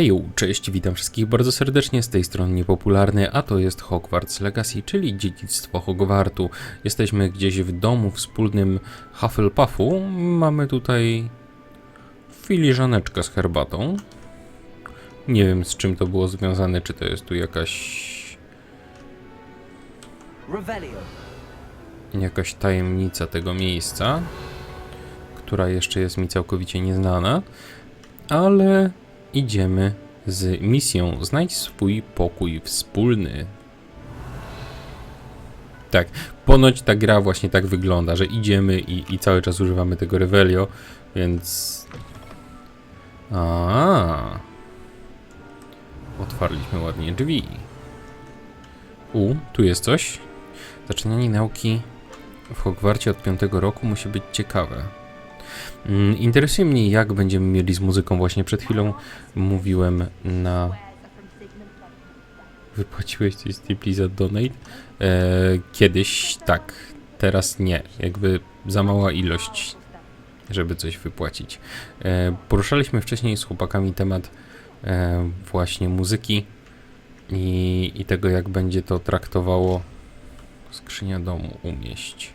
Hej, cześć, witam wszystkich bardzo serdecznie, z tej strony NiePopularny, a to jest Hogwarts Legacy, czyli Dziedzictwo Hogwartu. Jesteśmy gdzieś w domu wspólnym Hufflepuffu. Mamy tutaj filiżaneczkę z herbatą. Nie wiem, z czym to było związane, czy to jest tu jakaś tajemnica tego miejsca, która jeszcze jest mi całkowicie nieznana, ale idziemy z misją Znajdź swój pokój wspólny. Tak, ponoć ta gra właśnie tak wygląda, że idziemy i cały czas używamy tego Revelio, więc... Otwarliśmy ładnie drzwi. Tu jest coś. Zaczynanie nauki w Hogwarcie od 5 roku musi być ciekawe. Interesuje mnie, jak będziemy mieli z muzyką. Właśnie przed chwilą mówiłem na... Wypłaciłeś coś z Please Donate? Kiedyś tak, teraz nie. Jakby za mała ilość, żeby coś wypłacić. Poruszaliśmy wcześniej z chłopakami temat właśnie muzyki i tego, jak będzie to traktowało... Skrzynia domu umieść.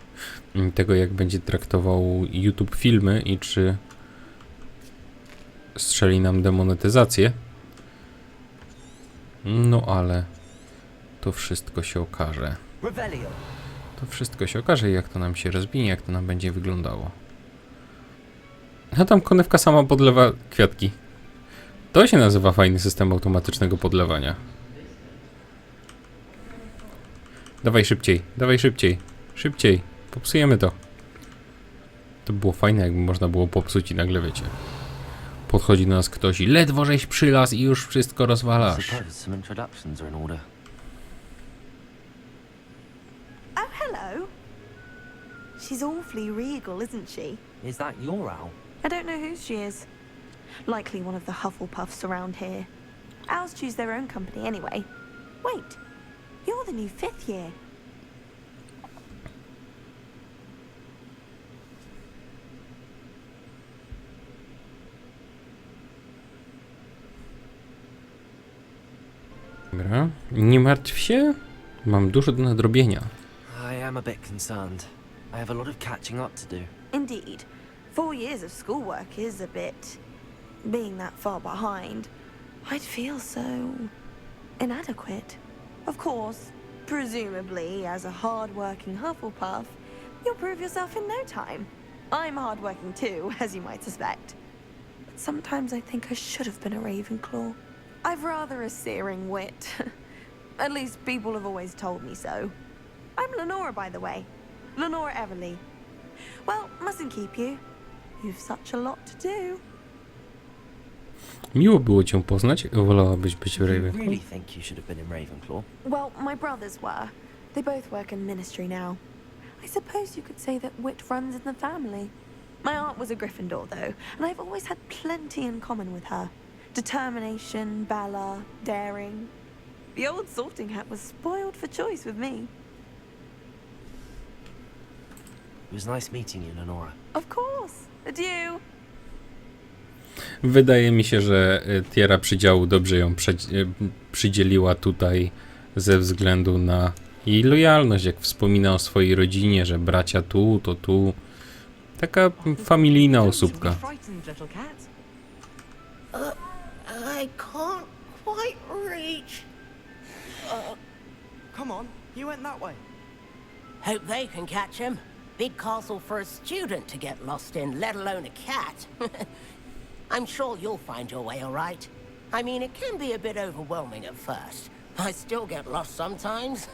Tego, jak będzie traktował YouTube filmy i czy strzeli nam demonetyzację. No ale to wszystko się okaże. To wszystko się okaże, jak to nam się rozwinie, jak to nam będzie wyglądało. A tam konewka sama podlewa kwiatki. To się nazywa fajny system automatycznego podlewania. Dawaj szybciej, szybciej. Popsujemy to. To było fajne, jakby można było popsuć i nagle wiecie. Podchodzi do nas ktoś i ledwo żeś przylazł i już wszystko rozwalasz. Oh, hello. She's awfully regal, isn't she? Is that your owl? I don't know whose she is. Likely one of the Hufflepuffs around here. Owls choose their own company anyway. Wait, you're the new 5th year. Dobra, nie martw się, mam dużo do nadrobienia. I am a bit concerned. I have a lot of catching up to do. Indeed. 4 years of schoolwork is a bit... Being that far behind, I'd feel so... inadequate. Of course, presumably, as a hard-working Hufflepuff, you'll prove yourself in no time. I'm hard-working too, as you might suspect. But sometimes I think I should have been a Ravenclaw. I've rather a searing wit. At least people have always told me so. I'm Lenora, by the way. Lenora Everly. Well, mustn't keep you. You've such a lot to do. Miło było cię poznać, wolałabyś być You Ravenclaw? really think you should have been in Ravenclaw? Well, my brothers were. They both work in ministry now. I suppose you could say that wit runs in the family. My aunt was a Gryffindor, though, and I've always had plenty in common with her. Determination, valor, daring. The old sorting hat was spoiled for choice with me. It was nice meeting you, Lenora. Of course. Adieu. Wydaje mi się, że tiara przydziału dobrze ją przydzieliła tutaj ze względu na jej lojalność, jak wspomina o swojej rodzinie, że bracia tu, to tu. Taka familijna osóbka. I can't quite reach. Come on, you went that way. Hope they can catch him. Big castle for a student to get lost in, let alone a cat. I'm sure you'll find your way all right. I mean, it can be a bit overwhelming at first. I still get lost sometimes.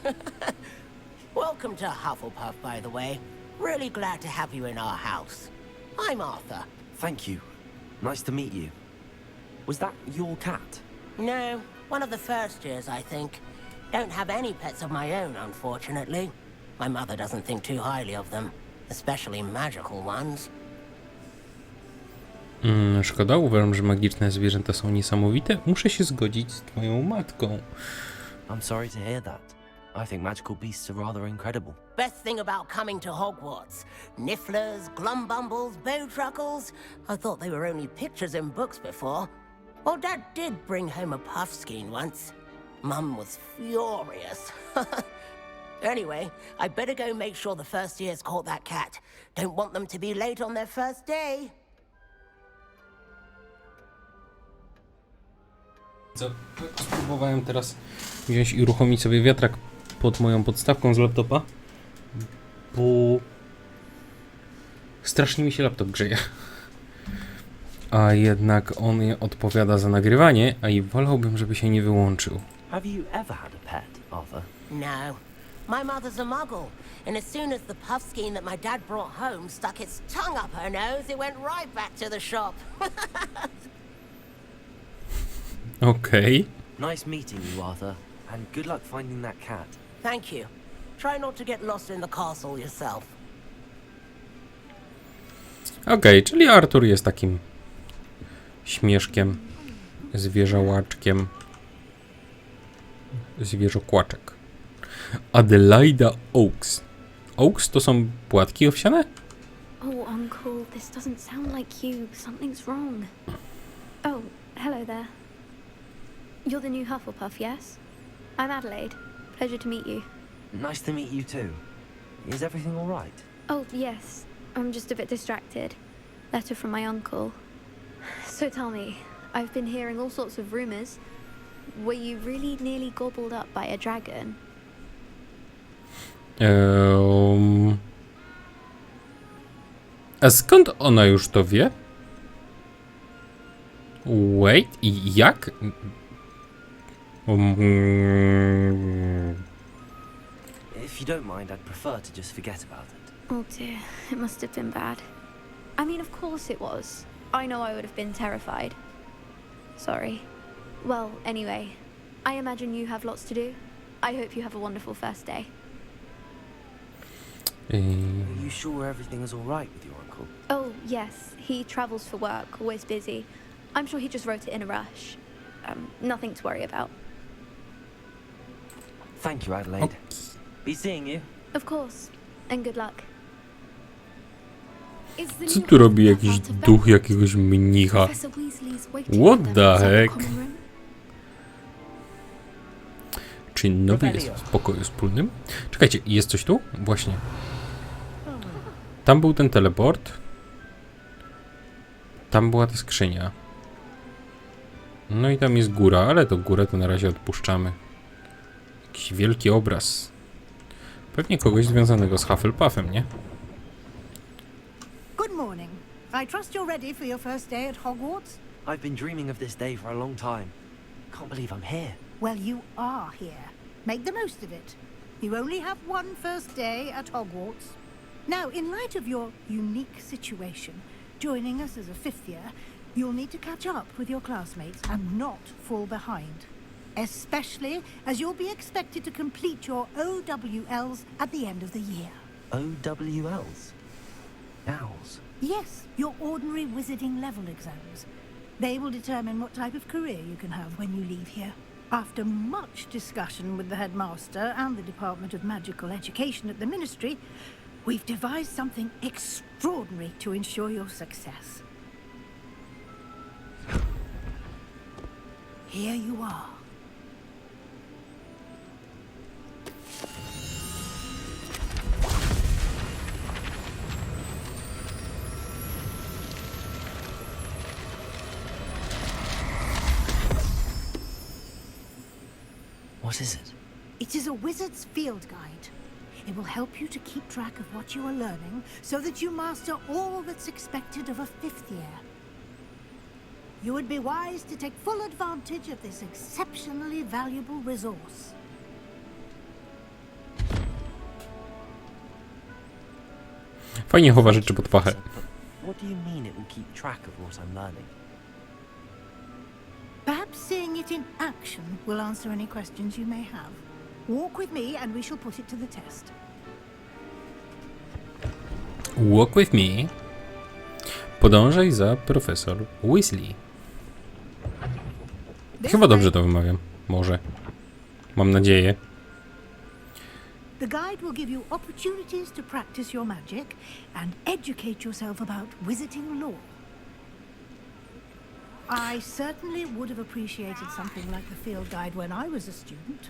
Welcome to Hufflepuff, by the way. Really glad to have you in our house. I'm Arthur. Thank you. Nice to meet you. Was that your cat? No, one of the first years, I think. Don't have any pets of my own, unfortunately. My mother doesn't think too highly of them, especially magical ones. Szkoda, uważam, że magiczne zwierzęta są niesamowite. Muszę się zgodzić z twoją matką. I'm sorry to hear that. I think magical beasts are rather incredible. Best thing about coming to Hogwarts. Nifflers, glumbumbles, bowtruckles. I thought they were only pictures in books before. Well, Dad did bring home a puffskein once. Mum was furious. Anyway, I better go make sure the first years caught that cat. Don't want them to be late on their first day. Spróbowałem teraz wziąć i uruchomić sobie wiatrak pod moją podstawką z laptopa, bo strasznie mi się laptop grzeje. A jednak on odpowiada za nagrywanie, a i wolałbym, żeby się nie wyłączył. Have you ever had a pet, Arthur? No. My mother's a muggle, and as soon as the puffskein that my dad brought home stuck its tongue up her nose, it went right back to the shop. Okej. Nice meeting you, Arthur, and good luck finding that cat. Thank you. Try not to get lost in the castle yourself. Okej, czyli Artur jest takim śmieszkiem, zwierzołaczkiem, zwierzokłaczek. Adelaida Oaks. Oaks to są płatki owsiane? Oh, Uncle, this doesn't sound like you. Something's wrong. Oh, hello there. You're the new Hufflepuff, yes? I'm Adelaide. Pleasure to meet you. Nice to meet you too. Is everything all right? Oh, yes. I'm just a bit distracted. Letter from my uncle. So tell me, I've been hearing all sorts of rumors. Were you really nearly gobbled up by a dragon? A skąd ona już to wie? Wait, i jak? If you don't mind, I'd prefer to just forget about it. Oh dear, it must have been bad. I mean, of course it was. I know I would have been terrified. Sorry. Well, anyway, I imagine you have lots to do. I hope you have a wonderful first day. Are you sure everything is all right with your uncle? Oh, yes, he travels for work, always busy. I'm sure he just wrote it in a rush. Nothing to worry about. Thank you, Adelaide. Be seeing you. Of course, and good luck. Co tu robi jakiś duch jakiegoś mnicha? What the heck? Czy nowy jest w pokoju wspólnym? Czekajcie, jest coś tu? Właśnie. Tam był ten teleport. Tam była ta skrzynia. No i tam jest góra, ale to górę to na razie odpuszczamy. Jakiś wielki obraz. Pewnie kogoś związanego z Hufflepuffem, nie? Good morning. I trust you're ready for your first day at Hogwarts? I've been dreaming of this day for a long time. Can't believe I'm here. Well, you are here. Make the most of it. You only have one first day at Hogwarts. Now, in light of your unique situation, joining us as a fifth year, you'll need to catch up with your classmates and not fall behind. Especially as you'll be expected to complete your OWLs at the end of the year. OWLs? Owls? Yes, your ordinary wizarding level exams. They will determine what type of career you can have when you leave here. After much discussion with the headmaster and the Department of Magical Education at the Ministry, we've devised something extraordinary to ensure your success. Here you are. What is it? It is a wizard's field guide. It will help you to keep track of what you are learning so that you master all that's expected of a fifth year. You would be wise to take full advantage of this exceptionally valuable resource. Fajnie chowa rzeczy pod pachę. What do you mean it will keep track of what I'm learning? Perhaps seeing it in action will answer any questions you may have. Walk with me and we shall put it to the test. Walk with me. Podążaj za profesor Weasley. Chyba dobrze to wymawiam. Może. Mam nadzieję. The guide will give you opportunities to practice your magic and educate yourself about wizarding lore. I certainly would have appreciated something like the field guide when I was a student.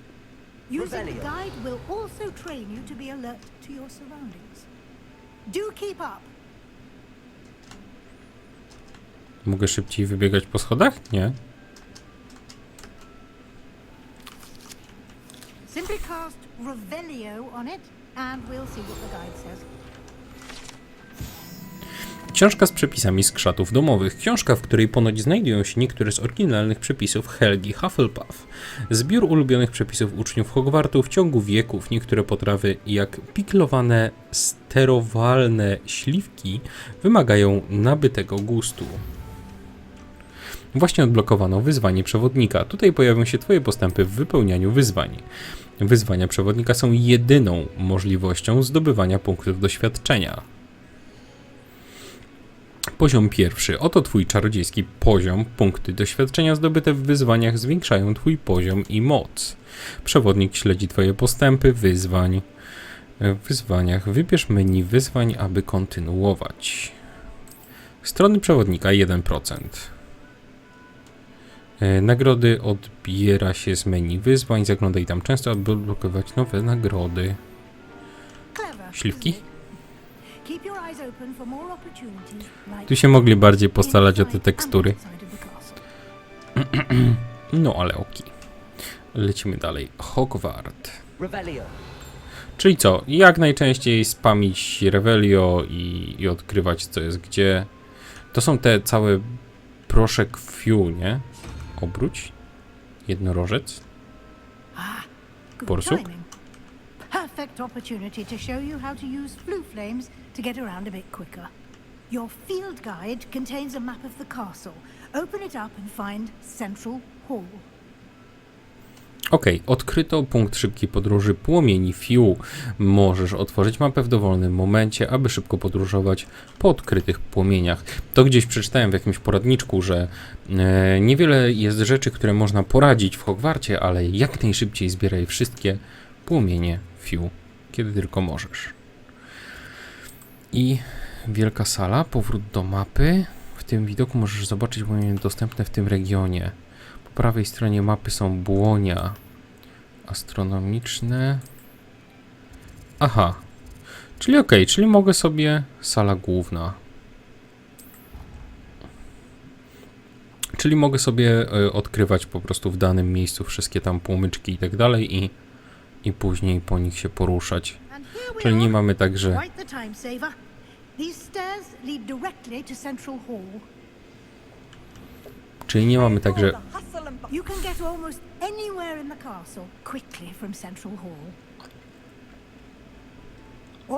Using the Revelio. guide will also train you to be alert to your surroundings. Do keep up. Mogę szybciej wybiegać po schodach? Nie. Simply cast Revelio on it, and we'll see what the guide says. Książka z przepisami z krzatów domowych. Książka, w której ponoć znajdują się niektóre z oryginalnych przepisów Helgi Hufflepuff. Zbiór ulubionych przepisów uczniów Hogwartu w ciągu wieków. Niektóre potrawy, jak piklowane, sterowalne śliwki, wymagają nabytego gustu. Właśnie odblokowano wyzwanie przewodnika. Tutaj pojawią się Twoje postępy w wypełnianiu wyzwań. Wyzwania przewodnika są jedyną możliwością zdobywania punktów doświadczenia. Poziom pierwszy. Oto Twój czarodziejski poziom. Punkty doświadczenia zdobyte w wyzwaniach zwiększają Twój poziom i moc. Przewodnik śledzi Twoje postępy wyzwań. W wyzwaniach wybierz menu wyzwań, aby kontynuować. Strony przewodnika 1%. Nagrody odbiera się z menu wyzwań. Zaglądaj tam często, aby odblokować nowe nagrody. Clever. Śliwki? Keep your eyes open for more opportunities, like Tu się mogli bardziej postarać o te inside tekstury. and outside of the castle. No ale okej. Lecimy dalej. Hogwart. Revelio. Czyli co? Jak najczęściej spamić Revelio i odkrywać, co jest gdzie. To są te całe proszek fiu, nie? Obróć. Jednorożec. Good Borsuk? timing. Perfect opportunity to show you how to use flue flames to get around a bit quicker. Your field guide contains a map of the castle. Open it up and find Central Hall. Okej, odkryto punkt szybkiej podróży płomieni fiu. Możesz otworzyć mapę w dowolnym momencie, aby szybko podróżować po odkrytych płomieniach. To gdzieś przeczytałem w jakimś poradniczku, że niewiele jest rzeczy, które można poradzić w Hogwarcie, ale jak najszybciej zbieraj wszystkie płomienie fiu, kiedy tylko możesz. I wielka sala, powrót do mapy. W tym widoku możesz zobaczyć płomienie dostępne w tym regionie. Po prawej stronie mapy są błonia astronomiczne. Aha. Czyli okej, czyli mogę sobie... Sala główna. Czyli mogę sobie odkrywać po prostu w danym miejscu wszystkie tam płomyczki i tak dalej i później po nich się poruszać. And here we Czyli nie are. mamy tak, że... Quite the time saver. These stairs lead directly to Central Hall. Czyli nie mamy tak, że... You can get almost anywhere in the castle quickly from Central Hall.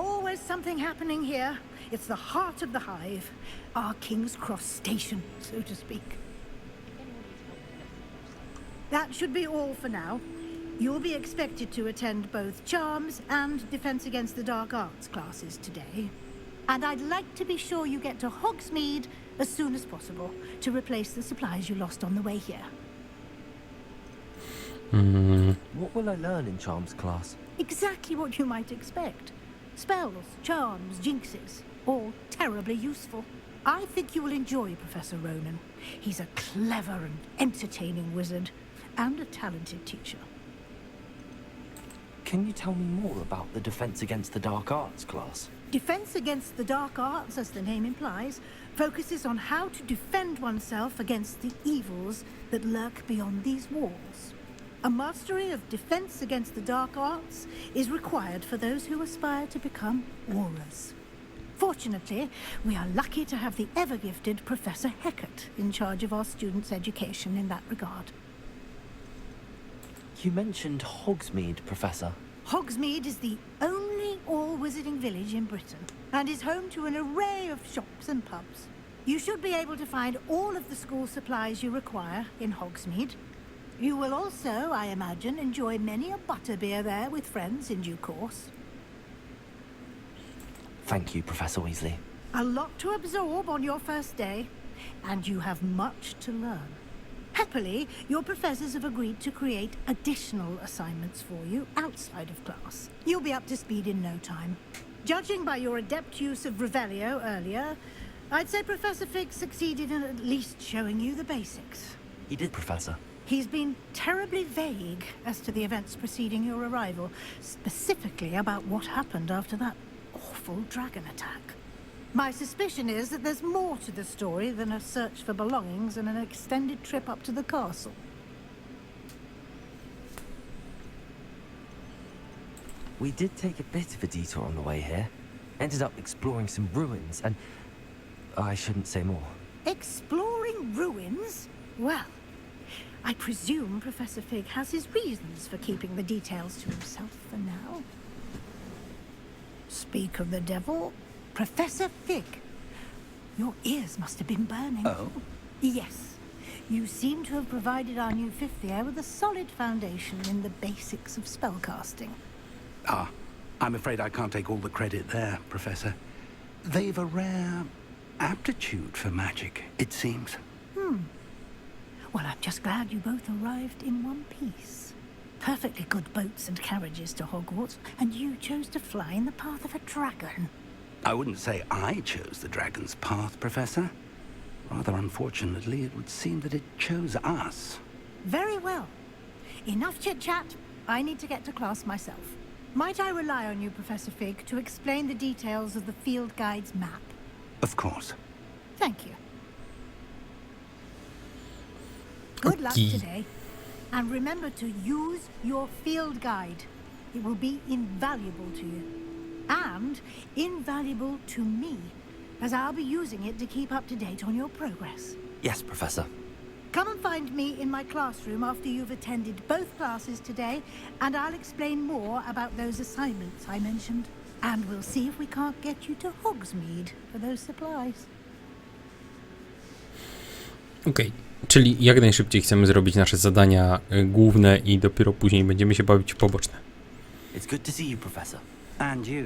Always something happening here. It's the heart of the hive, our King's Cross station, so to speak. That should be all for now. You'll be expected to attend both Charms and Defense Against the Dark Arts classes today. And I'd like to be sure you get to Hogsmeade as soon as possible to replace the supplies you lost on the way here. What will I learn in Charms class? Exactly what you might expect. Spells, charms, jinxes, all terribly useful. I think you will enjoy Professor Ronan. He's a clever and entertaining wizard, and a talented teacher. Can you tell me more about the Defense Against the Dark Arts class? Defense Against the Dark Arts, as the name implies, focuses on how to defend oneself against the evils that lurk beyond these walls. A mastery of Defense Against the Dark Arts is required for those who aspire to become aurors. Fortunately, we are lucky to have the ever-gifted Professor Hecat in charge of our students' education in that regard. You mentioned Hogsmeade, Professor. Hogsmeade is the only all-wizarding village in Britain and is home to an array of shops and pubs. You should be able to find all of the school supplies you require in Hogsmeade. You will also, I imagine, enjoy many a butterbeer there with friends in due course. Thank you, Professor Weasley. A lot to absorb on your first day, and you have much to learn. Happily, your professors have agreed to create additional assignments for you outside of class. You'll be up to speed in no time. Judging by your adept use of Revelio earlier, I'd say Professor Fig succeeded in at least showing you the basics. He did, Professor. He's been terribly vague as to the events preceding your arrival, specifically about what happened after that awful dragon attack. My suspicion is that there's more to the story than a search for belongings and an extended trip up to the castle. We did take a bit of a detour on the way here. Ended up exploring some ruins and... I shouldn't say more. Exploring ruins? Well, I presume Professor Fig has his reasons for keeping the details to himself for now. Speak of the devil, Professor Fig. Your ears must have been burning. Oh? Yes. You seem to have provided our new fifth year with a solid foundation in the basics of spellcasting. Ah, I'm afraid I can't take all the credit there, Professor. They've a rare aptitude for magic, it seems. Well, I'm just glad you both arrived in one piece. Perfectly good boats and carriages to Hogwarts, and you chose to fly in the path of a dragon. I wouldn't say I chose the dragon's path, Professor. Rather unfortunately, it would seem that it chose us. Very well. Enough chit-chat. I need to get to class myself. Might I rely on you, Professor Fig, to explain the details of the field guide's map? Of course. Thank you. Good luck Okay. today. And remember to use your field guide. It will be invaluable to you. And invaluable to me, as I'll be using it to keep up to date on your progress. Yes, Professor. Come and find me in my classroom after you've attended both classes today, and I'll explain more about those assignments I mentioned. And we'll see if we can't get you to Hogsmeade for those supplies. Okej, czyli jak najszybciej chcemy zrobić nasze zadania główne i dopiero później będziemy się bawić w poboczne. It's good to see you, Professor. And you.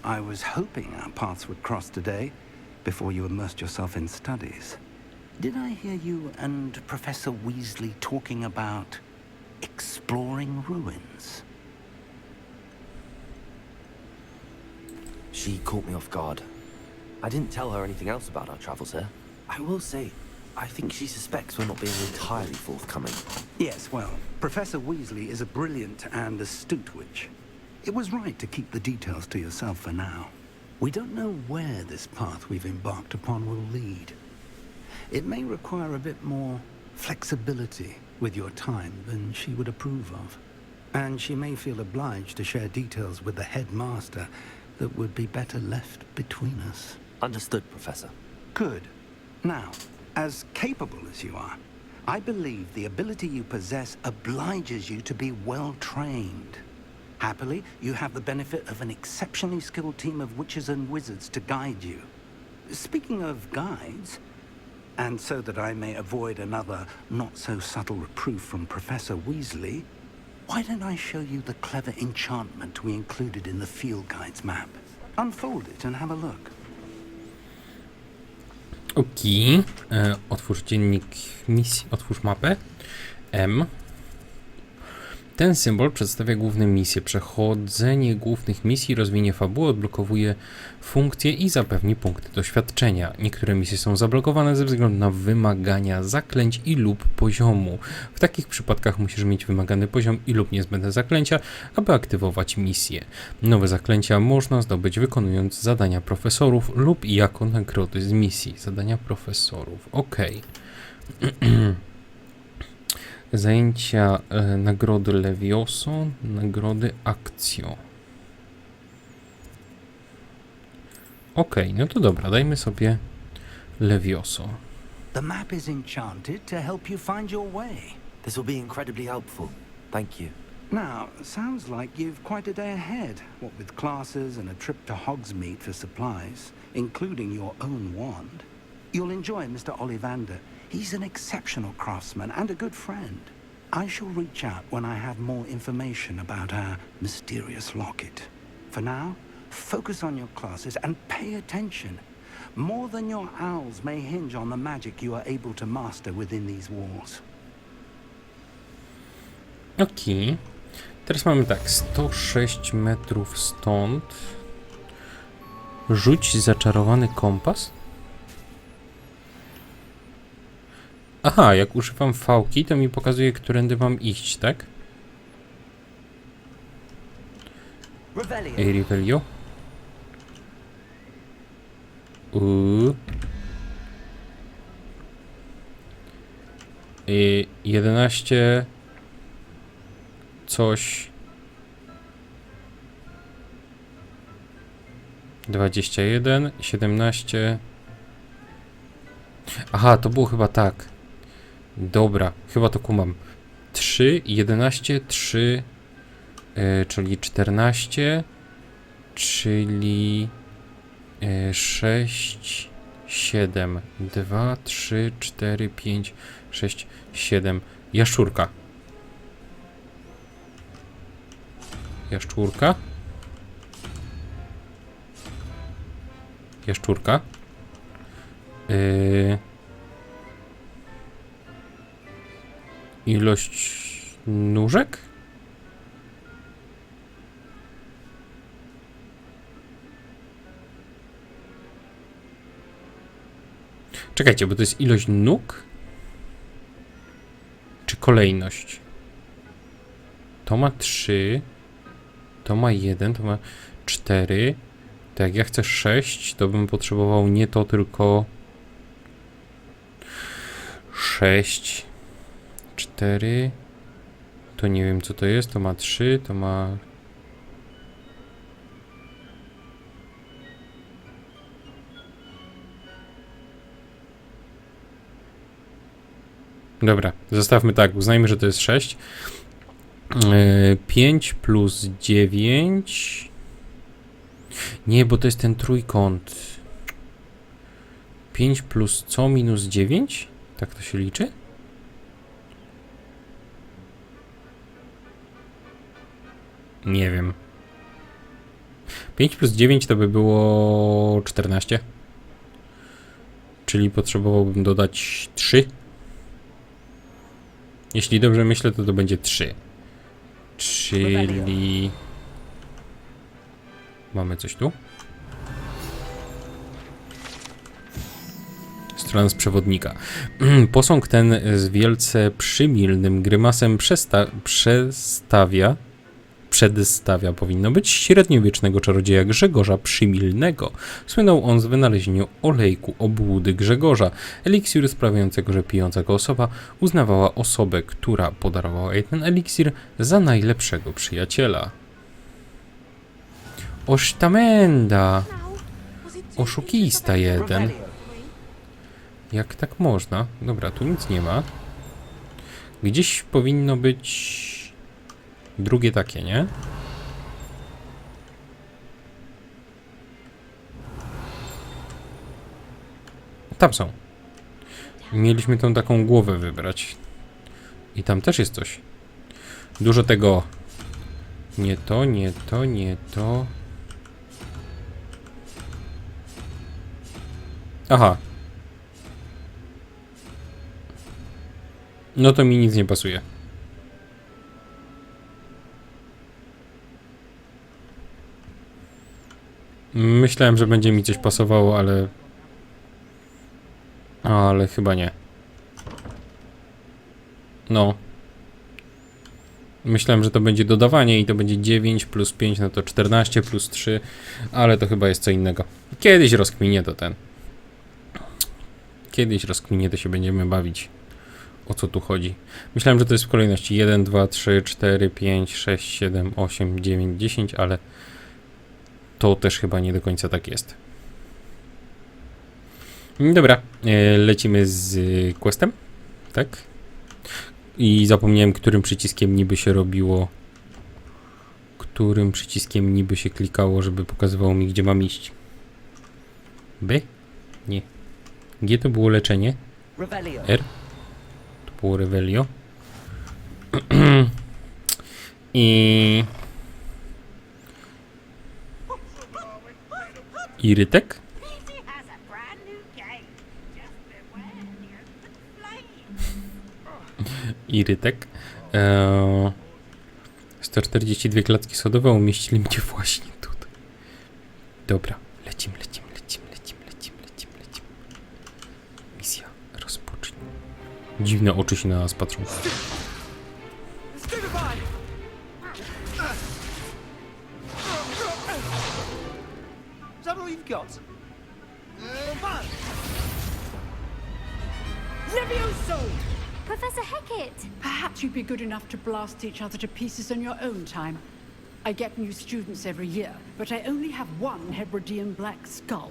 I was hoping our paths would cross today, before you immersed yourself in studies. Did I hear you and Professor Weasley talking about exploring ruins? She caught me off guard. I didn't tell her anything else about our travels here. I will say, I think she suspects we're not being entirely forthcoming. Yes, well, Professor Weasley is a brilliant and astute witch. It was right to keep the details to yourself for now. We don't know where this path we've embarked upon will lead. It may require a bit more flexibility with your time than she would approve of. And she may feel obliged to share details with the headmaster that would be better left between us. Understood, Professor. Good. Now, as capable as you are, I believe the ability you possess obliges you to be well trained. Happily, you have the benefit of an exceptionally skilled team of witches and wizards to guide you. Speaking of guides, and so that I may avoid another not-so-subtle reproof from Professor Weasley, why don't I show you the clever enchantment we included in the field guide's map? Unfold it and have a look. Okej, otwórz dziennik misji, otwórz mapę. M. Ten symbol przedstawia główne misje. Przechodzenie głównych misji rozwinie fabułę, odblokowuje funkcje i zapewni punkty doświadczenia. Niektóre misje są zablokowane ze względu na wymagania zaklęć i lub poziomu. W takich przypadkach musisz mieć wymagany poziom i lub niezbędne zaklęcia, aby aktywować misję. Nowe zaklęcia można zdobyć wykonując zadania profesorów lub jako nagrody z misji. Zadania profesorów. Okej. Zajęcia, nagrody Levioso, nagrody Accio. Okej, no to dobra, dajmy sobie Levioso. The map is enchanted to help you find your way. This will be incredibly helpful. Thank you. Now, sounds like you've quite a day ahead, what with classes and a trip to Hogsmeade for supplies, including your own wand. You'll enjoy Mr. Ollivander. He's an exceptional craftsman and a good friend. I shall reach out when I have more information about our mysterious locket. For now, focus on your classes and pay attention. More than your owls may hinge on the magic you are able to master within these walls. Okej. Teraz mamy tak, 106 metrów stąd. Rzuć zaczarowany kompas. Aha, jak używam V-ki, to mi pokazuje, którędy mam iść, tak? Ej, Revelio. 11 coś 21 17. Aha, to było chyba tak. Dobra, chyba to kumam. 3 11 3 czyli 14, czyli 6 7 2 3 4 5 6 7. Jaszczurka. Jaszczurka. Jaszczurka. Ilość nóżek? Czekajcie, bo to jest ilość nóg? Czy kolejność? To ma 3, to ma 1, to ma 4. Tak, jak ja chcę 6, to bym potrzebował nie to, tylko 6, 4. To nie wiem, co to jest. To ma 3, to ma... Dobra, zostawmy tak, uznajmy, że to jest 6. 5 plus 9... Nie, bo to jest ten trójkąt. 5 plus co minus 9? Tak to się liczy? Nie wiem. 5 plus 9 to by było 14. Czyli potrzebowałbym dodać 3. Jeśli dobrze myślę, to będzie 3. Czyli... Mamy coś tu? Strona z przewodnika. Posąg ten z wielce przymilnym grymasem przedstawia powinno być średniowiecznego czarodzieja Grzegorza Przymilnego. Słynął on z wynalezienia olejku obłudy Grzegorza, eliksiru sprawiającego, że pijąca go osoba uznawała osobę, która podarowała jej ten eliksir, za najlepszego przyjaciela. Osztamenda! Oszukista jeden. Jak tak można? Dobra, tu nic nie ma. Gdzieś powinno być drugie takie, nie? Tam są. Mieliśmy tą taką głowę wybrać. I tam też jest coś. Dużo tego. Nie to, nie to, nie to. Aha. No to mi nic nie pasuje. Myślałem, że będzie mi coś pasowało, ale... Ale chyba nie. No. Myślałem, że to będzie dodawanie i to będzie 9 plus 5, no to 14 plus 3, ale to chyba jest co innego. Kiedyś rozkminię to ten. Kiedyś rozkminię, to się będziemy bawić. O co tu chodzi? Myślałem, że to jest w kolejności 1, 2, 3, 4, 5, 6, 7, 8, 9, 10, ale to też chyba nie do końca tak jest. Dobra, lecimy z questem, tak? I zapomniałem, którym przyciskiem niby się robiło, którym przyciskiem niby się klikało, żeby pokazywało mi, gdzie mam iść. B? Nie. G to było leczenie. R? To było Revelio. I... Irytek? Irytek. 142 klatki sodowe umieścili mnie właśnie tutaj. Dobra, lecimy. Misja, rozpocznij. Dziwne oczy się na nas patrzą. Levioso! Professor Hecat! Perhaps you'd be good enough to blast each other to pieces in your own time. I get new students every year, but I only have one Hebridean black skull.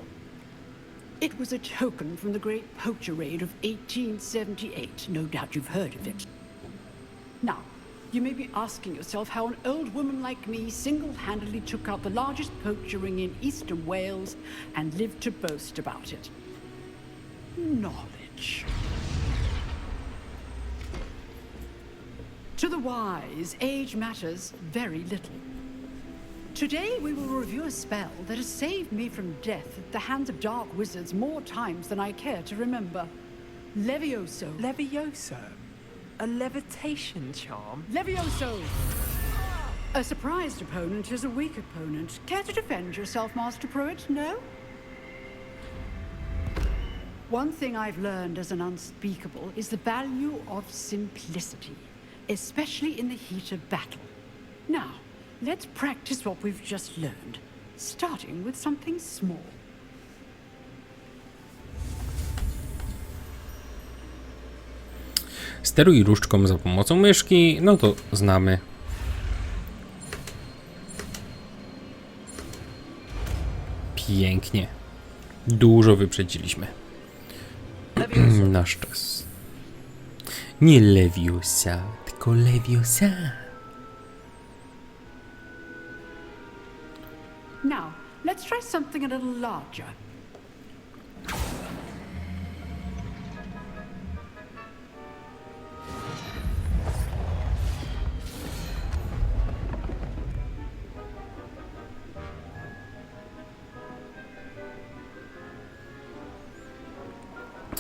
It was a token from the Great Poacher Raid of 1878. No doubt you've heard of it. Now, you may be asking yourself how an old woman like me single-handedly took out the largest poacher ring in eastern Wales and lived to boast about it. Knowledge. To the wise, age matters very little. Today we will review a spell that has saved me from death at the hands of dark wizards more times than I care to remember. Levioso. Levioso? A levitation charm? Levioso! A surprised opponent is a weak opponent. Care to defend yourself, Master Pruitt? No? One thing I've learned as an unspeakable is the value of simplicity, especially in the heat of battle. Now, let's practice what we've just learned, starting with something small. Steruj różdżką za pomocą myszki, no to znamy. Pięknie. Dużo wyprzedziliśmy. Nasz czas. Nie Leviosa, tylko Leviosa. Now, let's try something a little larger.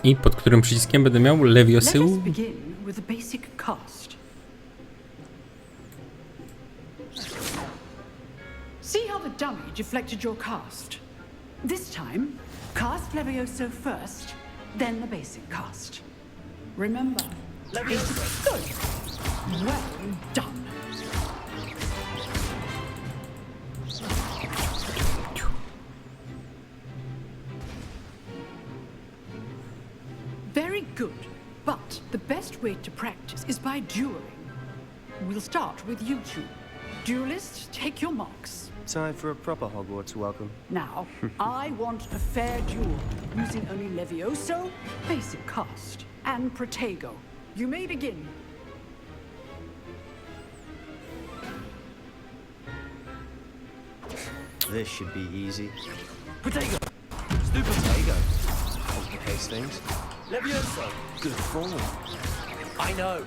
I pod którym przyciskiem będę miał Leviosu? Let us begin with the basic cast. See how the dummy deflected your cast? This time, cast Levioso first, then the basic cast. Remember, Levioso. Good. Well done. Very good, but the best way to practice is by dueling. We'll start with you two. Duelists, take your marks. Time for a proper Hogwarts welcome. Now, I want a fair duel, using only Levioso, basic cast, and Protego. You may begin. This should be easy. Potato! Stu Potato! Complicates things. Levioso! Good form. I know.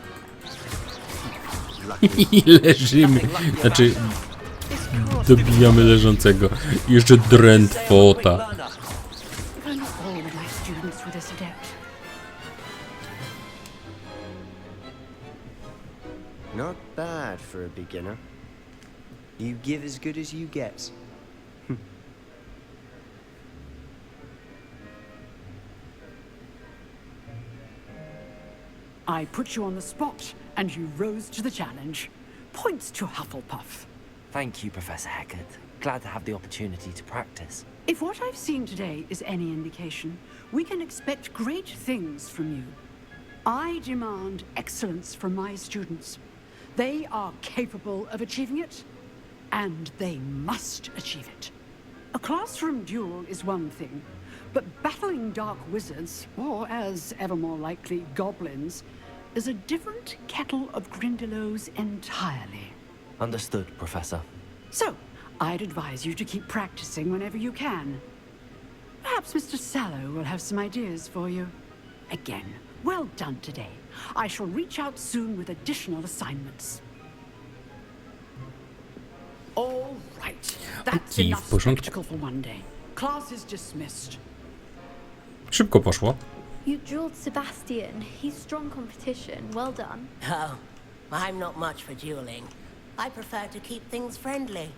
I leżymy. Znaczy, dobijamy leżącego. I jeszcze drętwota. If only all of my students were this adept. Not bad for a beginner. You give as good as you get. I put you on the spot, and you rose to the challenge. Points to Hufflepuff. Thank you, Professor Hecat. Glad to have the opportunity to practice. If what I've seen today is any indication, we can expect great things from you. I demand excellence from my students. They are capable of achieving it, and they must achieve it. A classroom duel is one thing, but battling dark wizards, or as ever more likely, goblins, is a different kettle of Grindylows entirely. Understood, Professor. So, I'd advise you to keep practicing whenever you can. Perhaps Mr. Sallow will have some ideas for you. Again, well done today. I shall reach out soon with additional assignments. All right. That's Okej, enough w porządku. spectacle for one day. Class is dismissed. Szybko poszło. You drilled Sebastian. He's strong competition. Well done. Oh, I'm not much for dueling. I prefer to keep things friendly.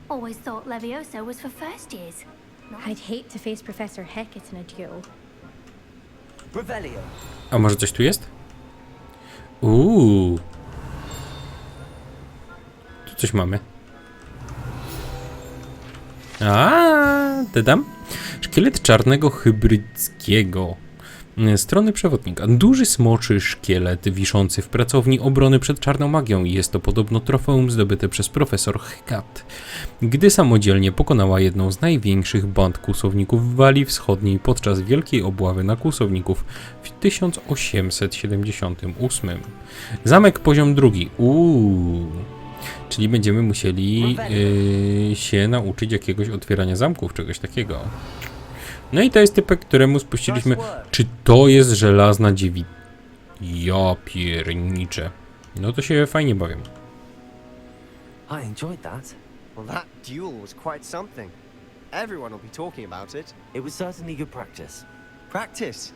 Always thought Levioso was for first years. I'd hate to face Professor Hecat in a duel. Revelio. A może coś tu jest? Tu coś mamy. Dodam. Szkielet czarnego hybrydzkiego. Strony przewodnika. Duży smoczy szkielet wiszący w pracowni obrony przed czarną magią. Jest to podobno trofeum zdobyte przez profesor Hecat, gdy samodzielnie pokonała jedną z największych band kłusowników w Walii Wschodniej podczas wielkiej obławy na kłusowników w 1878. Zamek poziom 2. Czyli będziemy musieli się nauczyć jakiegoś otwierania zamków, czegoś takiego. No i to jest typek, któremu spuściliśmy. Czy to jest żelazna dziewica? Ja pierniczę. No to się fajnie bawię. I enjoyed that. Well, that duel was quite something. Everyone will be talking about it. It was certainly good practice. Practice.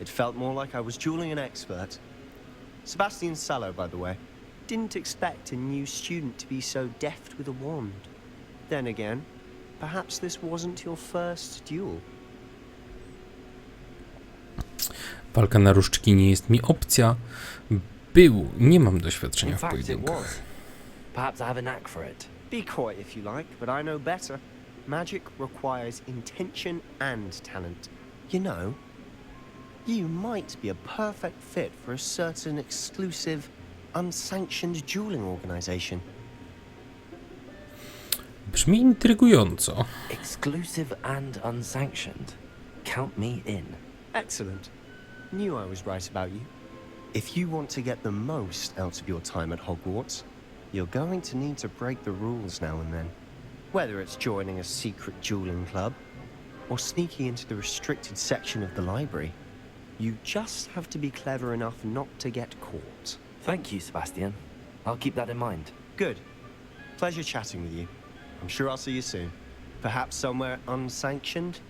It felt more like I was dueling an expert. Sebastian Sallow, by the way. Didn't expect a new student to be so deft with a wand. Then again, perhaps this wasn't your first duel. Walka na różdżki nie jest mi opcja. Nie mam doświadczenia In w fact, it pojedynkach. was. Perhaps I have a knack for it. Be quiet if you like, but I know better. Magic requires intention and talent. You know, you might be a perfect fit for a certain exclusive, unsanctioned dueling organization. Brzmi intrygująco. Exclusive and unsanctioned. Count me in. Excellent. Knew I was right about you. If you want to get the most out of your time at Hogwarts, you're going to need to break the rules now and then. Whether it's joining a secret dueling club, or sneaking into the restricted section of the library, you just have to be clever enough not to get caught. Thank you, Sebastian. I'll keep that in mind. Good. Pleasure chatting with you. I'm sure I'll see you soon. Perhaps somewhere unsanctioned?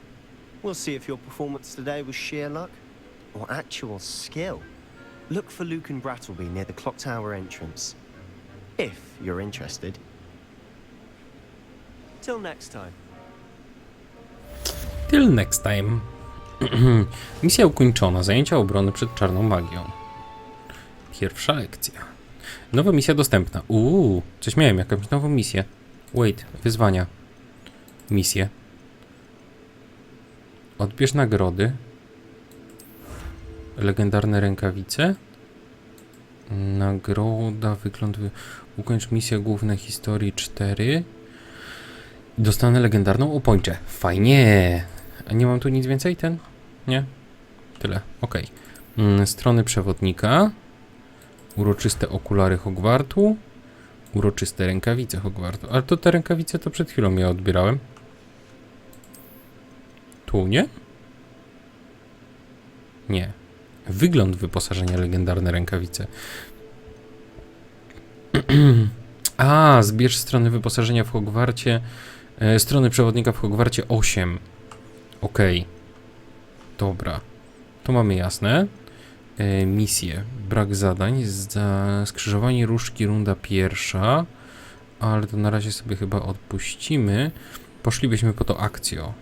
We'll see if your performance today was sheer luck or actual skill. Look for Luke and Brattleby near the clock tower entrance. If you're interested. Till next time. Till next time. Misja ukończona. Zajęcia obrony przed czarną magią. Pierwsza lekcja. Nowa misja dostępna. Coś miałem, jakąś nową misję. Wait, wyzwania. Misje. Odbierz nagrody. Legendarne rękawice. Nagroda, wygląd. Ukończ misję główne historii 4. Dostanę legendarną opończę. Fajnie. A nie mam tu nic więcej? Nie? Tyle. Okej. Strony przewodnika. Uroczyste okulary Hogwartu. Uroczyste rękawice Hogwartu. Ale to te rękawice to przed chwilą ja odbierałem. Tu, nie? Nie. Wygląd wyposażenia legendarne rękawice. Zbierz strony wyposażenia w Hogwarcie. Strony przewodnika w Hogwarcie 8. Okej. Dobra. To mamy jasne. Misje. Brak zadań. Skrzyżowanie różdżki, runda pierwsza. Ale to na razie sobie chyba odpuścimy. Poszlibyśmy po to Accio.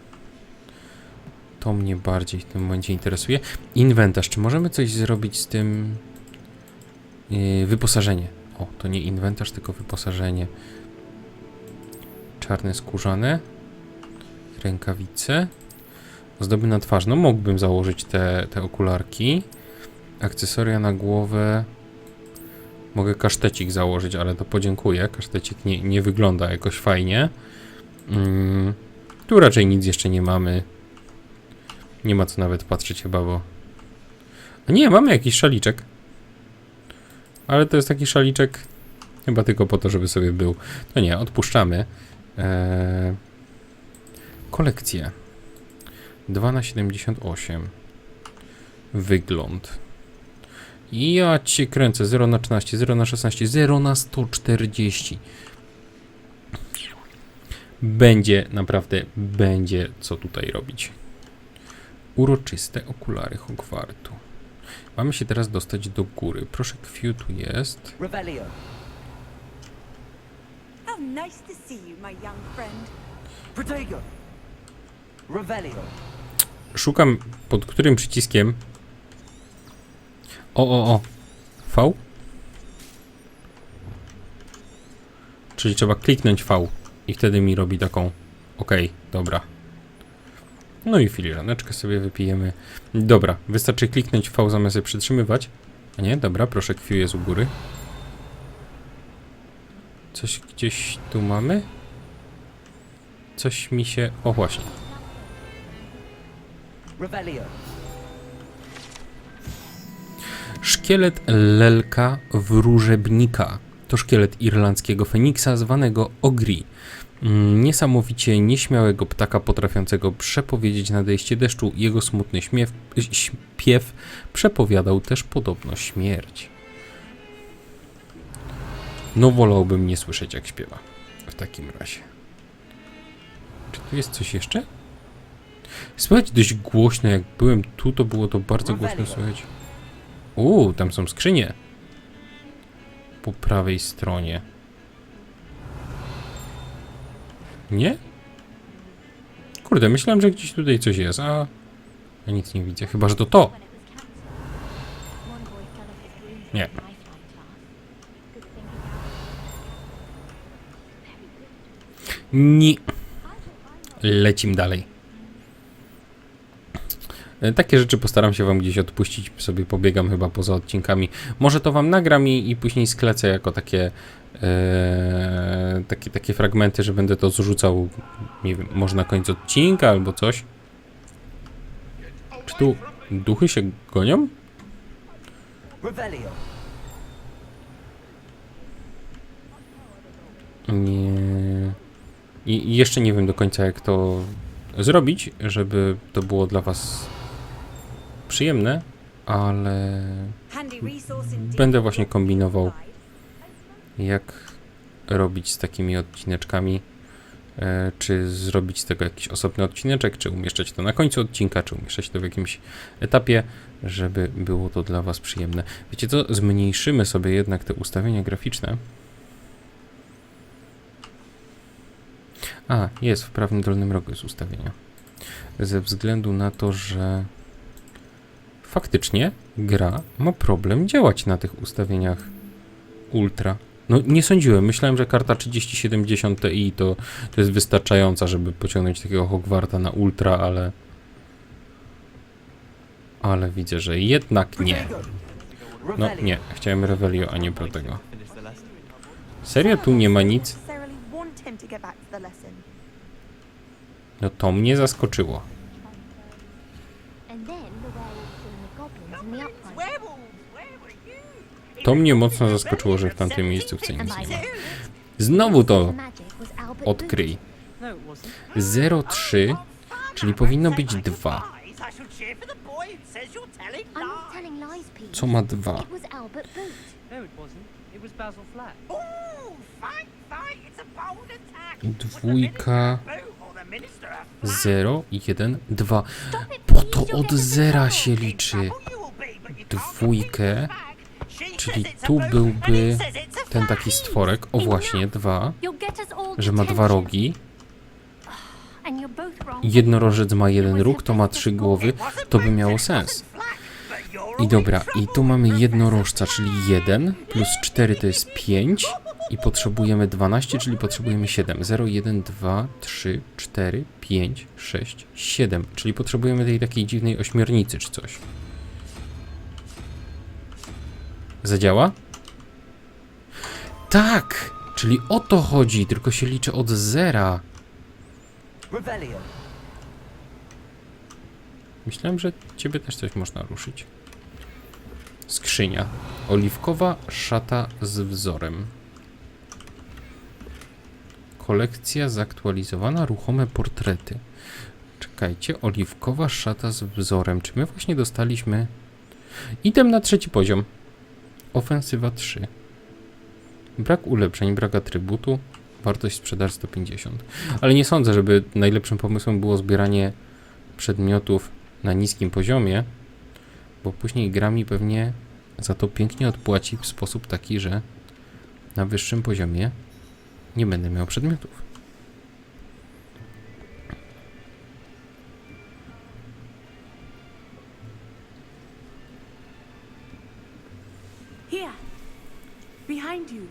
To mnie bardziej w tym momencie interesuje. Inwentarz. Czy możemy coś zrobić z tym? Wyposażenie. O, to nie inwentarz, tylko wyposażenie. Czarne skórzane. Rękawice. Ozdoby na twarz. No mógłbym założyć te okularki. Akcesoria na głowę. Mogę kasztecik założyć, ale to podziękuję. Kasztecik nie wygląda jakoś fajnie. Tu raczej nic jeszcze nie mamy. Nie ma co nawet patrzeć chyba, bo... A nie, mamy jakiś szaliczek. Ale to jest taki szaliczek chyba tylko po to, żeby sobie był. To nie, odpuszczamy. Kolekcje. 2/78. Wygląd. Ja cię kręcę. 0/13, 0/16, 0/140. Będzie, naprawdę będzie co tutaj robić. Uroczyste okulary Hogwartu. Mamy się teraz dostać do góry. Proszę, Kwiu tu jest. Revelio. How nice to see you, my young friend. Protego. Revelio. Szukam pod którym przyciskiem. O. V? Czyli trzeba kliknąć V i wtedy mi robi taką okej, dobra. No i filiżaneczkę sobie wypijemy. Dobra, wystarczy kliknąć V zamiast się przytrzymywać. A nie, dobra, proszę, Q jest u góry. Coś gdzieś tu mamy? Coś mi się... O, właśnie. Szkielet lelka wróżebnika. To szkielet irlandzkiego feniksa zwanego ogri. Niesamowicie nieśmiałego ptaka potrafiącego przepowiedzieć nadejście deszczu. Jego smutny śpiew przepowiadał też podobno śmierć. No wolałbym nie słyszeć, jak śpiewa. W takim razie. Czy tu jest coś jeszcze? Słychać dość głośno. Jak byłem tu, to było to bardzo głośno słychać. Tam są skrzynie. Po prawej stronie. Nie? Kurde, myślałem, że gdzieś tutaj coś jest, a ja nic nie widzę. Chyba że to. Nie. Nie. Lecimy dalej. Takie rzeczy postaram się wam gdzieś odpuścić. Sobie pobiegam chyba poza odcinkami. Może to wam nagram i później sklecę jako takie takie fragmenty, że będę to zrzucał, nie wiem, może na końcu odcinka albo coś. Czy tu duchy się gonią? Nie. I jeszcze nie wiem do końca, jak to zrobić, żeby to było dla was przyjemne, ale będę właśnie kombinował, jak robić z takimi odcineczkami, czy zrobić z tego jakiś osobny odcineczek, czy umieszczać to na końcu odcinka, czy umieszczać to w jakimś etapie, żeby było to dla was przyjemne. Wiecie co, zmniejszymy sobie jednak te ustawienia graficzne. Jest w prawym dolnym rogu jest ustawienia. Ze względu na to, że faktycznie gra ma problem działać na tych ustawieniach ultra. No nie sądziłem, myślałem, że karta 3070 Ti to jest wystarczająca, żeby pociągnąć takiego Hogwarta na ultra, ale widzę, że jednak nie. No nie, chciałem Revelio, a nie Protego. Serio? Tu nie ma nic? No to mnie zaskoczyło. To mnie mocno zaskoczyło, że w tamtym miejscówce nic nie ma. Znowu to odkryj. 0,3, czyli powinno być 2. Co ma 2? Dwójka, 0, 1, 2. Bo to od zera się liczy. Dwójkę, czyli tu byłby ten taki stworek, o właśnie, 2, że ma 2 rogi. Jednorożec ma 1 róg, to ma 3 głowy, to by miało sens. I dobra, i tu mamy jednorożca, czyli 1, plus 4 to jest 5 i potrzebujemy 12, czyli potrzebujemy 7. 0, 1, 2, 3, 4, 5, 6, 7, czyli potrzebujemy tej takiej dziwnej ośmiornicy czy coś. Zadziała? Tak! Czyli o to chodzi, tylko się liczy od zera. Myślałem, że ciebie też coś można ruszyć. Skrzynia. Oliwkowa szata z wzorem. Kolekcja zaktualizowana, ruchome portrety. Czekajcie, oliwkowa szata z wzorem. Czy my właśnie dostaliśmy... Item na 3. poziom. Ofensywa 3. Brak ulepszeń, brak atrybutu. Wartość sprzedaży 150. Ale nie sądzę, żeby najlepszym pomysłem było zbieranie przedmiotów na niskim poziomie, bo później gra mi pewnie za to pięknie odpłaci w sposób taki, że na wyższym poziomie nie będę miał przedmiotów. Here, behind you.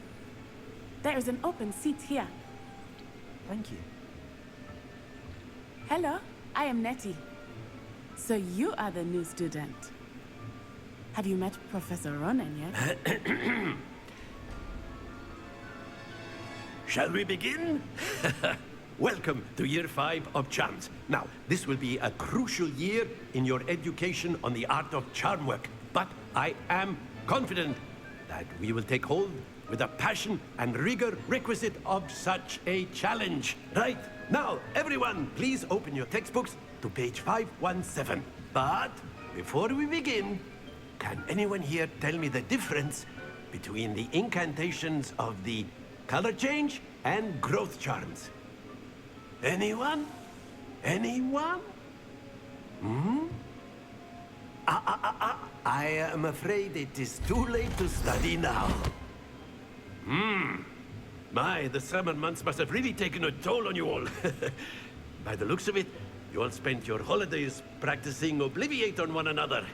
There is an open seat here. Thank you. Hello, I am Nettie. So you are the new student. Have you met Professor Ronan yet? Shall we begin? Welcome to Year 5 of Charms. Now, this will be a crucial year in your education on the art of charm work. But I am confident that we will take hold with the passion and rigor requisite of such a challenge. Right, now, everyone, please open your textbooks to page 517. But before we begin, can anyone here tell me the difference between the incantations of the color change and growth charms? Anyone? Anyone? I am afraid it is too late to study now. My, the summer months must have really taken a toll on you all. By the looks of it, you all spent your holidays practicing Obliviate on one another.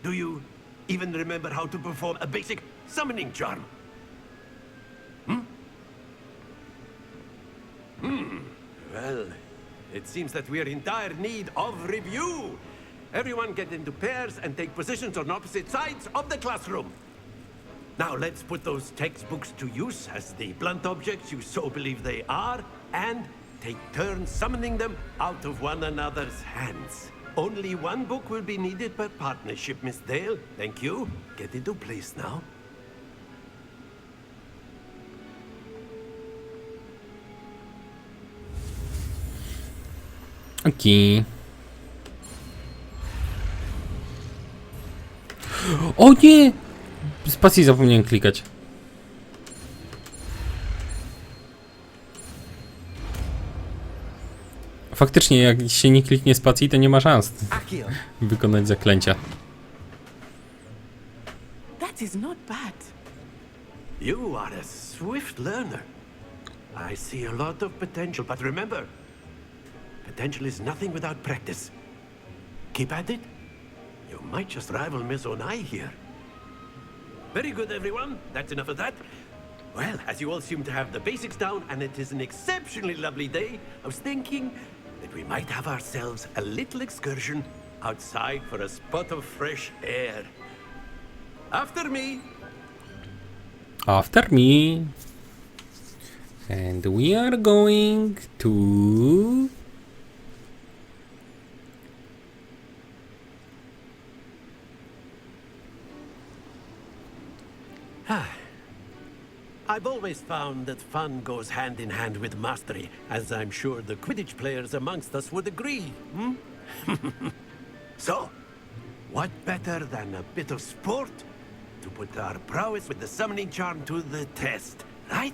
Do you even remember how to perform a basic summoning charm? Well, it seems that we are in dire need of review. Everyone get into pairs and take positions on opposite sides of the classroom. Now let's put those textbooks to use as the blunt objects you so believe they are, and take turns summoning them out of one another's hands. Only one book will be needed per partnership, Miss Dale. Thank you. Get into place now. Okej. O nie! Spacji zapomniałem klikać. Faktycznie, jak się nie kliknie spacji, to nie ma szans wykonać zaklęcia. That is not bad. You are a swift learner. I see a lot of potential, but remember, potential is nothing without practice. Keep at it. You might just rival Miss Onai here. Very good, everyone. That's enough of that. Well, as you all seem to have the basics down, and it is an exceptionally lovely day, I was thinking that we might have ourselves a little excursion outside for a spot of fresh air. After me. After me. And we are going to... I've always found that fun goes hand in hand with mastery, as I'm sure the Quidditch players amongst us would agree, So, what better than a bit of sport to put our prowess with the summoning charm to the test, right?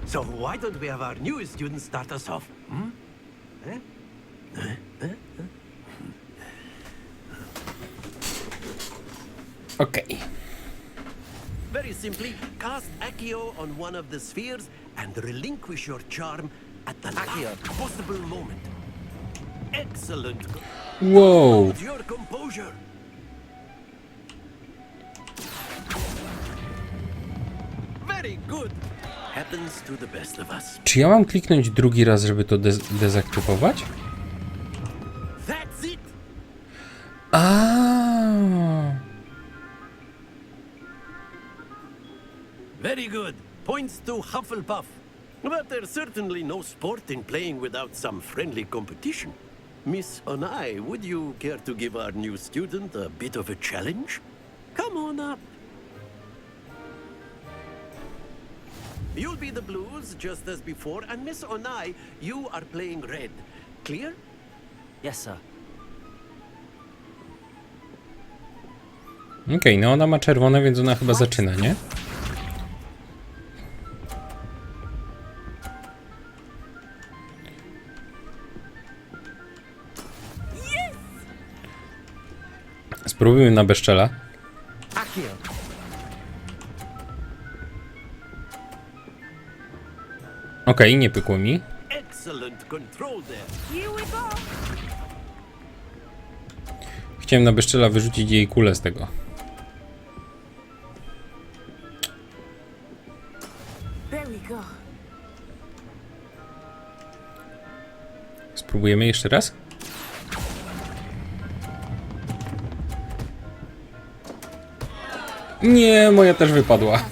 So why don't we have our newest student start us off? Okay. Very simply, cast Accio on one of the spheres and relinquish your charm at the last possible moment. Excellent. Whoa. Hold your composure. Very good. Happens to the best of us. Czy ja mam kliknąć drugi raz, żeby to dezaktywować? That's it. Very good. Points to Hufflepuff. But there's certainly no sport in playing without some friendly competition. Miss Onai, would you care to give our new student a bit of a challenge? Come on up. You'll be the blues, just as before, and Miss Onai, you are playing red. Clear? Yes, sir. Okej, no ona ma czerwone, więc ona chyba zaczyna, nie? Spróbujmy na bezczela. Okej, nie pykło mi. Excellent control there. Here we go. Chciałem na bezczela wyrzucić jej kulę z tego. There we go. Spróbujemy jeszcze raz? Nie, moja też wypadła.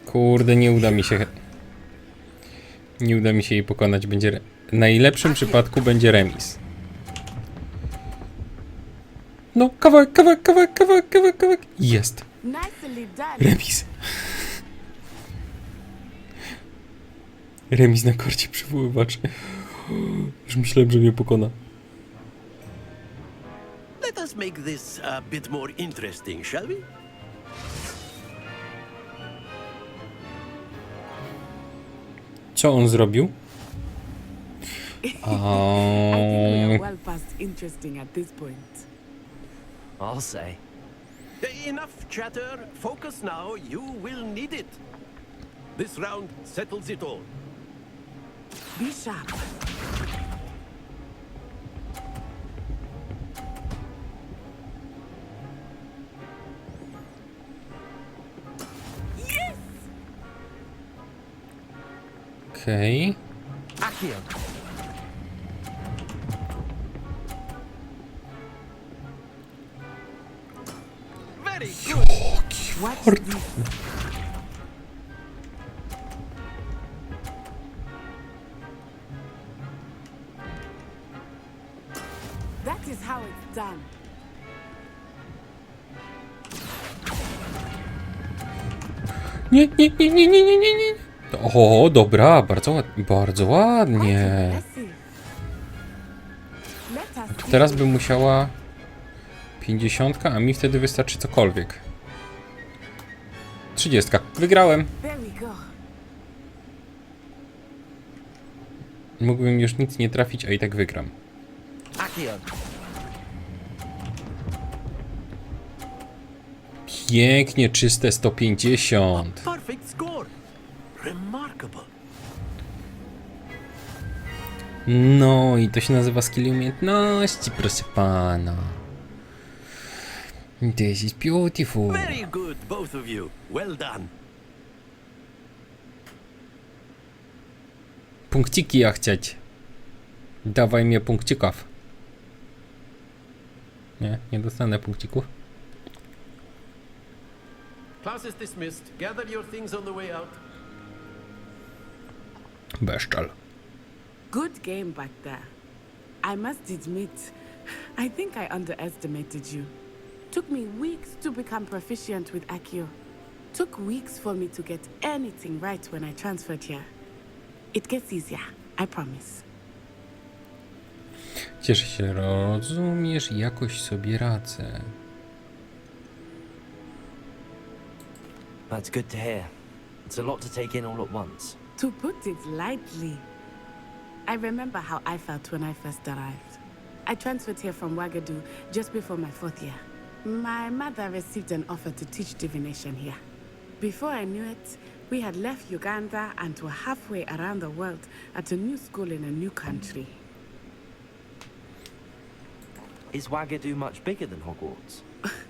Kurde, nie uda mi się. Nie uda mi się jej pokonać. Będzie w najlepszym przypadku będzie remis. No, kawałek. Jest. Nicely done. Remis. Remis na korcie przywoływacz. Już myślałem, że mnie pokona. Let us make this a bit more interesting, shall we? Co on zrobił? I think we are well past interesting at this point. I'll say. Enough chatter. Focus now. You will need it. This round settles it all. Be sharp. Yes! Okej. Accio. Very good. Watch this. That is how it's done. Nie. O, dobra, bardzo ładnie. Impressive. Let us To see. teraz by musiała 50, a mi wtedy wystarczy cokolwiek. 30. Wygrałem. There we go. Mógłbym już nic nie trafić, a i tak wygram. Accio. Pięknie, czyste 150. Perfect score. Remarkable. No i to się nazywa skill i umiejętności, proszę pana. This is beautiful. Very good, both of you. Well done. Punkciki ja chcieć. Dawaj mnie punkcików. Nie dostanę punkcików. Class is dismissed. Gather your things on the way out. Beszczal. Good game back there. I must admit, I think I underestimated you. Took me weeks to become proficient with Accio. Took weeks for me to get anything right when I transferred here. It gets easier, I promise. Cieszę się, rozumiesz, jakoś sobie radzę. That's good to hear. It's a lot to take in all at once. To put it lightly, I remember how I felt when I first arrived. I transferred here from Ouagadougou just before my 4th year. My mother received an offer to teach divination here. Before I knew it, we had left Uganda and were halfway around the world at a new school in a new country. Is Ouagadougou much bigger than Hogwarts?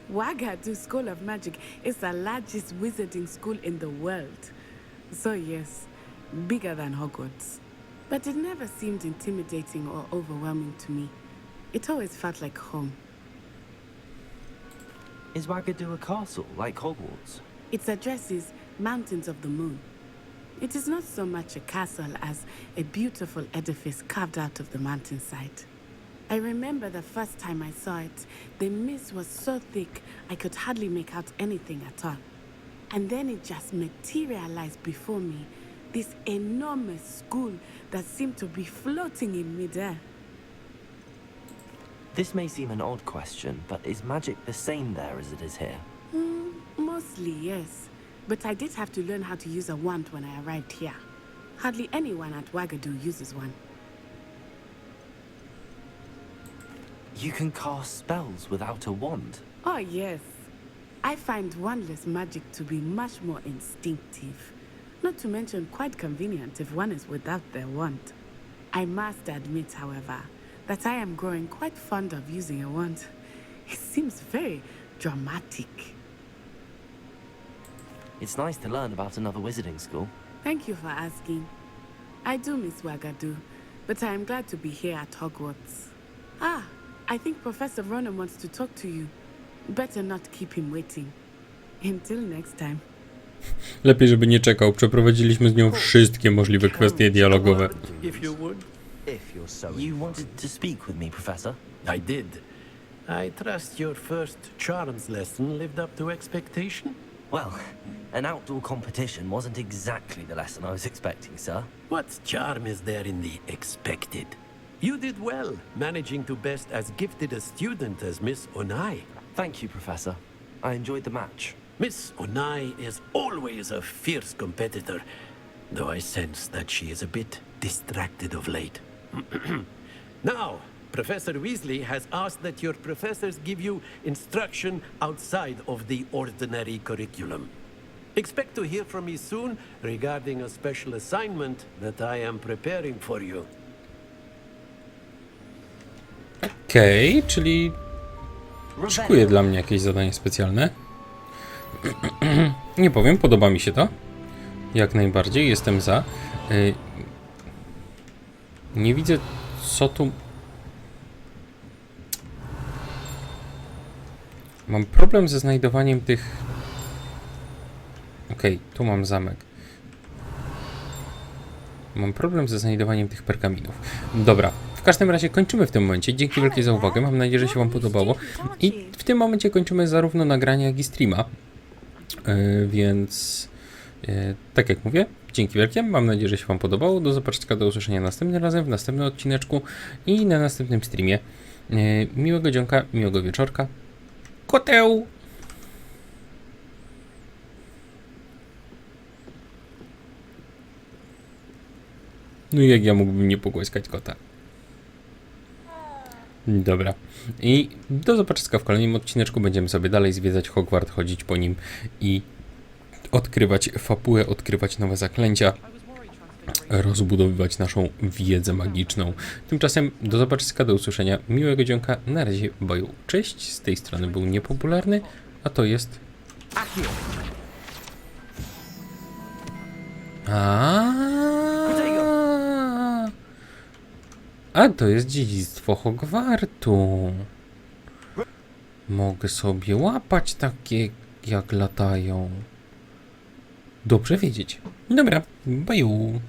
Ouagadougou School of Magic is the largest wizarding school in the world. So yes, bigger than Hogwarts. But it never seemed intimidating or overwhelming to me. It always felt like home. Is Ouagadougou a castle, like Hogwarts? Its address is Mountains of the Moon. It is not so much a castle as a beautiful edifice carved out of the mountainside. I remember the first time I saw it, the mist was so thick I could hardly make out anything at all. And then it just materialized before me, this enormous school that seemed to be floating in midair. This may seem an odd question, but is magic the same there as it is here? Mostly, yes. But I did have to learn how to use a wand when I arrived here. Hardly anyone at Ouagadougou uses one. You can cast spells without a wand. Oh, yes. I find wandless magic to be much more instinctive. Not to mention quite convenient if one is without their wand. I must admit, however, that I am growing quite fond of using a wand. It seems very dramatic. It's nice to learn about another wizarding school. Thank you for asking. I do miss Wagadu, but I am glad to be here at Hogwarts. Ah, I think Professor Ronan wants to talk to you. Better not keep him waiting. Until next time. Lepiej, żeby nie czekał. Przeprowadziliśmy z nią wszystkie możliwe kwestie dialogowe. If you would. If you're so You wanted to speak with me, Professor? I did. I trust your first charms lesson lived up to expectation? Well, an outdoor competition wasn't exactly the lesson I was expecting, sir. What charm is there in the expected? You did well, managing to best as gifted a student as Miss Onai. Thank you, Professor. I enjoyed the match. Miss Onai is always a fierce competitor, though I sense that she is a bit distracted of late. Now, Professor Weasley has asked that your professors give you instruction outside of the ordinary curriculum. Expect to hear from me soon regarding a special assignment that I am preparing for you. Okej, czyli szykuje dla mnie jakieś zadanie specjalne. Nie powiem, podoba mi się to. Jak najbardziej, jestem za. Nie widzę, co tu... Mam problem ze znajdowaniem tych... Okej, tu mam zamek. Mam problem ze znajdowaniem tych pergaminów. Dobra, w każdym razie kończymy w tym momencie. Dzięki wielkie za uwagę. Mam nadzieję, że się wam podobało. I w tym momencie kończymy zarówno nagrania, jak i streama. Więc tak jak mówię, dzięki wielkie. Mam nadzieję, że się wam podobało. Do zobaczenia, do usłyszenia następnym razem, w następnym odcineczku i na następnym streamie. Miłego dzionka, miłego wieczorka. Koteł! No i jak ja mógłbym nie pogłaskać kota? Dobra. I do zobaczenia w kolejnym odcineczku. Będziemy sobie dalej zwiedzać Hogwart, chodzić po nim i odkrywać fabułę, odkrywać nowe zaklęcia, rozbudowywać naszą wiedzę magiczną. Tymczasem do zobaczenia, do usłyszenia. Miłego dzionka. Na razie, baju. Cześć. Z tej strony był Niepopularny, a to jest... Accio! A to jest dziedzictwo Hogwartu. Mogę sobie łapać takie, jak latają. Dobrze wiedzieć. Dobra, baju.